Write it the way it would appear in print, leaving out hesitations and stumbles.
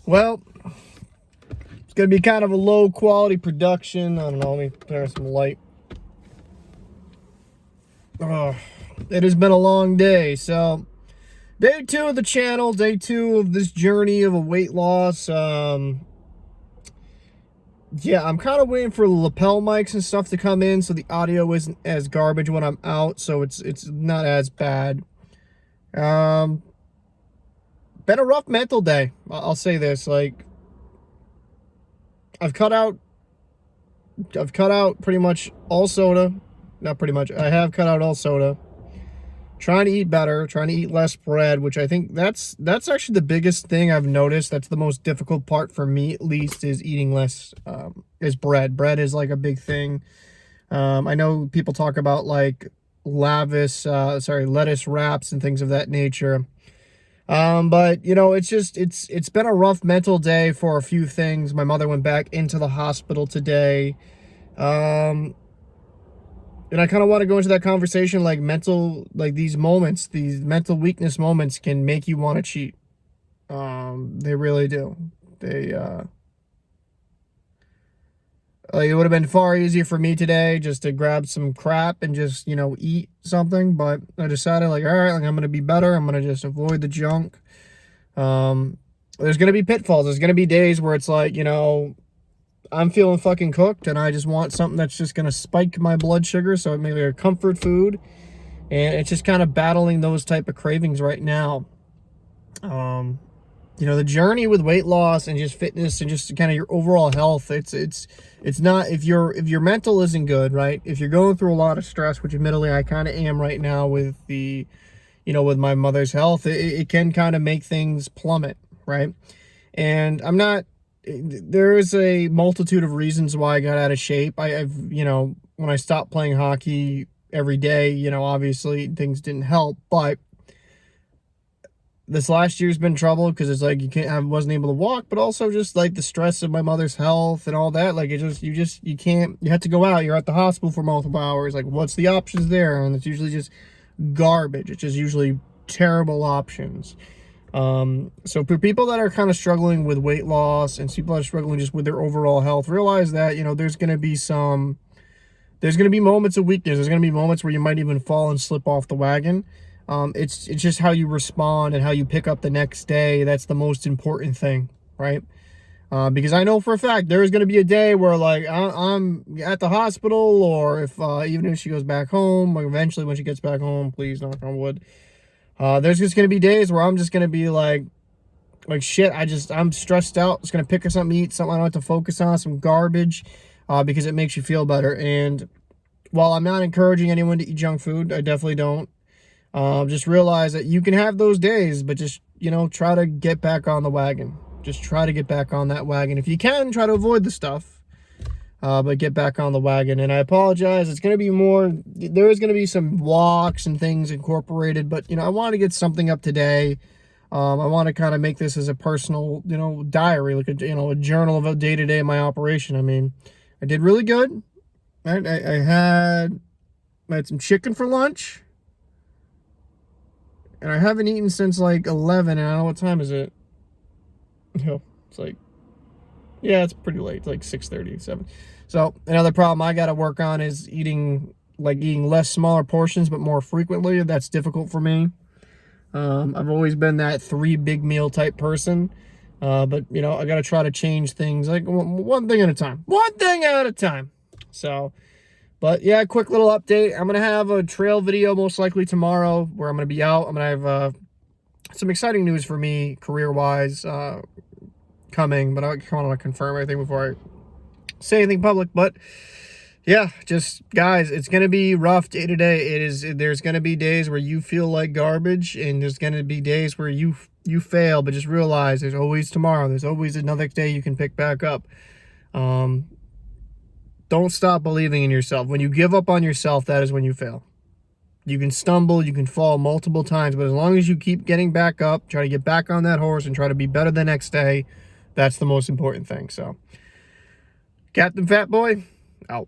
Well, it's going to be kind of a low quality production. I don't know, let me turn some light. Oh, it has been a long day. So, day 2 of the channel, day 2 of this journey of a weight loss. Yeah, I'm kind of waiting for lapel mics and stuff to come in so the audio isn't as garbage when I'm out, so it's not as bad. Been a rough mental day. I'll say this, like, I've cut out pretty much all soda. Not pretty much. I have cut out all soda. Trying to eat better, trying to eat less bread, which I think that's actually the biggest thing I've noticed. That's the most difficult part for me, at least, is eating less, is bread. Bread is like a big thing. I know people talk about like lettuce wraps and things of that nature. But you know, it's been a rough mental day for a few things. My mother went back into the hospital today. And I kind of want to go into that conversation, like these moments, these mental weakness moments can make you want to cheat. They really do. Like, it would have been far easier for me today just to grab some crap and just, you know, eat something. But I decided, like, all right, like, I'm going to be better. I'm going to just avoid the junk. There's going to be pitfalls. There's going to be days where it's like, you know, I'm feeling fucking cooked and I just want something that's just going to spike my blood sugar. So maybe a comfort food. And it's just kind of battling those type of cravings right now. You know, the journey with weight loss and just fitness and just kind of your overall health, it's not, if your mental isn't good, right? If you're going through a lot of stress, which admittedly I kind of am right now with the, you know, with my mother's health, it can kind of make things plummet, right? And there is a multitude of reasons why I got out of shape. I've, you know, when I stopped playing hockey every day, you know, obviously things didn't help, but this last year's been trouble because it's like I wasn't able to walk, but also just like the stress of my mother's health and all that. Like, you have to go out. You're at the hospital for multiple hours. Like, what's the options there? And it's usually just garbage. It's just usually terrible options. So for people that are kind of struggling with weight loss and people that are struggling just with their overall health, realize that, you know, there's going to be moments of weakness. There's going to be moments where you might even fall and slip off the wagon. It's just how you respond and how you pick up the next day. That's the most important thing, right? Because I know for a fact there's going to be a day where, like, I'm at the hospital, or if even if she goes back home, or eventually when she gets back home, please knock on wood, there's just going to be days where I'm just going to be like shit, I'm stressed out. It's going to pick up something to eat, something I don't have to focus on, some garbage, because it makes you feel better. And while I'm not encouraging anyone to eat junk food, I definitely don't. Just realize that you can have those days, but just, you know, try to get back on the wagon. Just try to get back on that wagon. If you can, try to avoid the stuff, but get back on the wagon. And I apologize. It's going to be there is going to be some walks and things incorporated, but, you know, I want to get something up today. I want to kind of make this as a personal, you know, diary, like a journal of a day-to-day of my operation. I mean, I did really good. I had some chicken for lunch. And I haven't eaten since like 11, and I don't know what time is it. You know, it's like, yeah, it's pretty late. It's like 6:30, 7. So another problem I got to work on is eating less smaller portions, but more frequently. That's difficult for me. I've always been that 3 big meal type person. But, you know, I got to try to change things, like one thing at a time. One thing at a time. So, but yeah, quick little update. I'm going to have a trail video most likely tomorrow where I'm going to be out. I'm going to have some exciting news for me career-wise coming, but I kind of want to confirm everything before I say anything public. But yeah, just guys, it's going to be rough day to day. There's going to be days where you feel like garbage, and there's going to be days where you fail, but just realize there's always tomorrow. There's always another day you can pick back up. Don't stop believing in yourself. When you give up on yourself, that is when you fail. You can stumble, you can fall multiple times, but as long as you keep getting back up, try to get back on that horse and try to be better the next day, that's the most important thing. So, Captain Fat Boy, out.